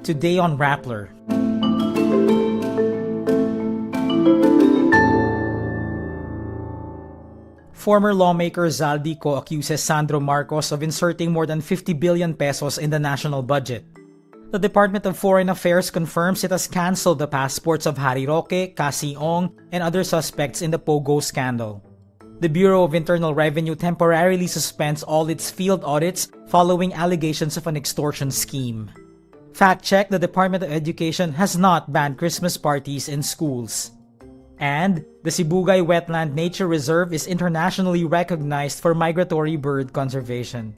Today on Rappler. Former lawmaker Zaldy Co accuses Sandro Marcos of inserting more than 50 billion pesos in the national budget. The Department of Foreign Affairs confirms it has canceled the passports of Roque, Cassandra Ong, and other suspects in the Pogo scandal. The Bureau of Internal Revenue temporarily suspends all its field audits following allegations of an extortion scheme. Fact check: the Department of Education has not banned Christmas parties in schools. And the Sibugay Wetland Nature Reserve is internationally recognized for migratory bird conservation.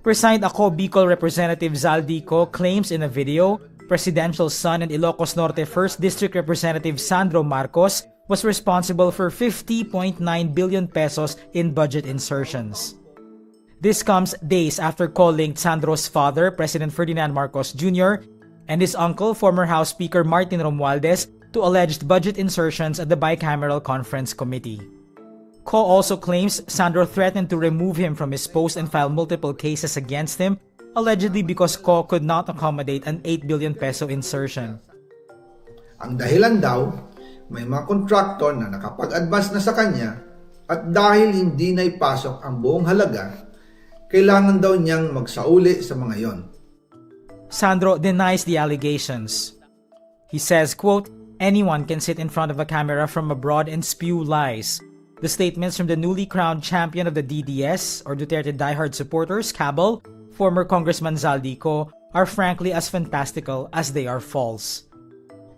Resigned Ako Bicol Representative Zaldy Co claims in a video, presidential son and Ilocos Norte 1st District Representative Sandro Marcos was responsible for 50.9 billion pesos in budget insertions. This comes days after calling Sandro's father, President Ferdinand Marcos Jr., and his uncle, former House Speaker Martin Romualdez, to alleged budget insertions at the Bicameral Conference Committee. Co also claims Sandro threatened to remove him from his post and file multiple cases against him, allegedly because Co could not accommodate an 8 billion peso insertion. Ang dahilan daw, may mga kontraktor na nakapag-advance na sa kanya at dahil hindi na ipasok ang buong halaga, kailangan daw niyang magsauli sa mga yon. Sandro denies the allegations. He says, quote, "Anyone can sit in front of a camera from abroad and spew lies. The statements from the newly crowned champion of the DDS, or Duterte diehard supporters, Cabal, former Congressman Zaldy Co, are frankly as fantastical as they are false."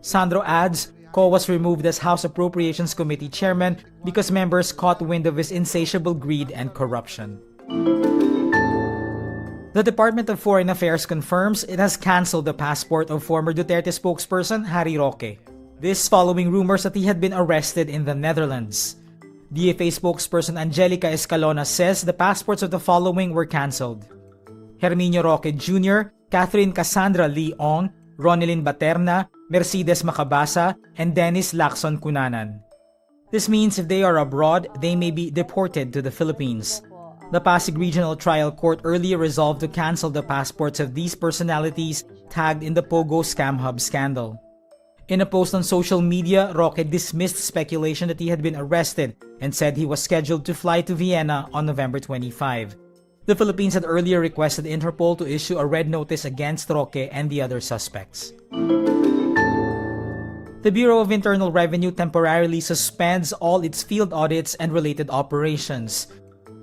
Sandro adds, Co was removed as House Appropriations Committee chairman because members caught wind of his insatiable greed and corruption. The Department of Foreign Affairs confirms it has canceled the passport of former Duterte spokesperson Roque. This following rumors that he had been arrested in the Netherlands. DFA spokesperson Angelica Escalona says the passports of the following were canceled: Herminio Roque Jr., Catherine Cassandra Ong, Ronelyn Baterna, Mercedes Macabasa, and Dennis Lacson Cunanan. This means if they are abroad, they may be deported to the Philippines. The Pasig Regional Trial Court earlier resolved to cancel the passports of these personalities tagged in the Pogo Scam Hub scandal. In a post on social media, Roque dismissed speculation that he had been arrested and said he was scheduled to fly to Vienna on November 25. The Philippines had earlier requested Interpol to issue a red notice against Roque and the other suspects. The Bureau of Internal Revenue temporarily suspends all its field audits and related operations.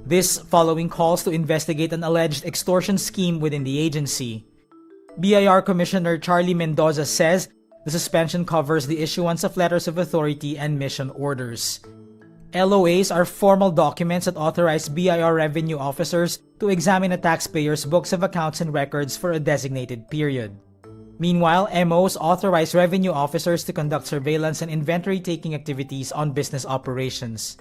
This following calls to investigate an alleged extortion scheme within the agency. BIR Commissioner Charlie Mendoza says the suspension covers the issuance of letters of authority and mission orders. LOAs are formal documents that authorize BIR revenue officers to examine a taxpayer's books of accounts and records for a designated period. Meanwhile, MOs authorize revenue officers to conduct surveillance and inventory-taking activities on business operations.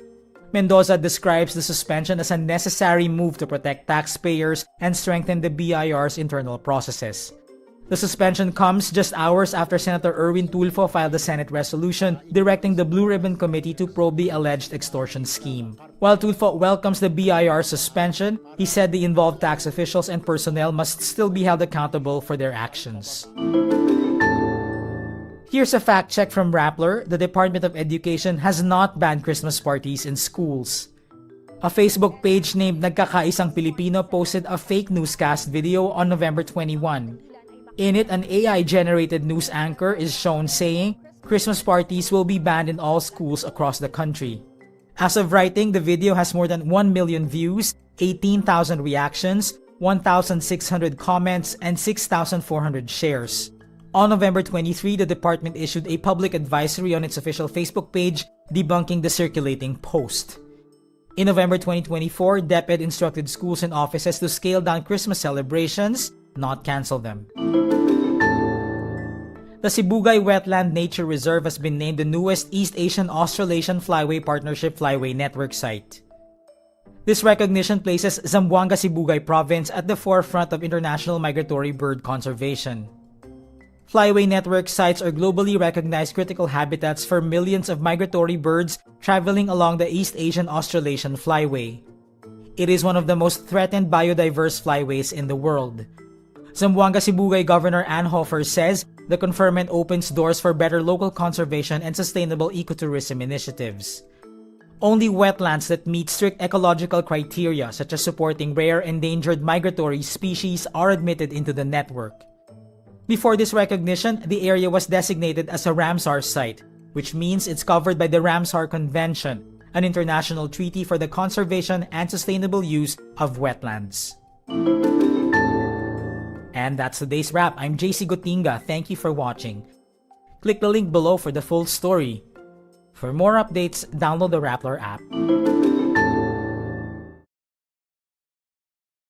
Mendoza describes the suspension as a necessary move to protect taxpayers and strengthen the BIR's internal processes. The suspension comes just hours after Senator Erwin Tulfo filed a Senate resolution directing the Blue Ribbon Committee to probe the alleged extortion scheme. While Tulfo welcomes the BIR suspension, he said the involved tax officials and personnel must still be held accountable for their actions. Here's a fact check from Rappler. The Department of Education has not banned Christmas parties in schools. A Facebook page named Nagkakaisang Pilipino posted a fake newscast video on November 21. In it, an AI-generated news anchor is shown saying Christmas parties will be banned in all schools across the country. As of writing, the video has more than 1 million views, 18,000 reactions, 1,600 comments, and 6,400 shares. On November 23, the department issued a public advisory on its official Facebook page debunking the circulating post. In November 2024, DepEd instructed schools and offices to scale down Christmas celebrations, not cancel them. The Sibugay Wetland Nature Reserve has been named the newest East Asian Australasian Flyway Partnership Flyway Network site. This recognition places Zamboanga Sibugay province at the forefront of international migratory bird conservation. Flyway network sites are globally recognized critical habitats for millions of migratory birds traveling along the East Asian Australasian Flyway. It is one of the most threatened biodiverse flyways in the world. Zamboanga Sibugay Governor Ann Hofer says the conferment opens doors for better local conservation and sustainable ecotourism initiatives. Only wetlands that meet strict ecological criteria, such as supporting rare endangered migratory species, are admitted into the network. Before this recognition, the area was designated as a Ramsar site, which means it's covered by the Ramsar Convention, an international treaty for the conservation and sustainable use of wetlands. And that's today's wrap. I'm JC Gotinga. Thank you for watching. Click the link below for the full story. For more updates, download the Rappler app.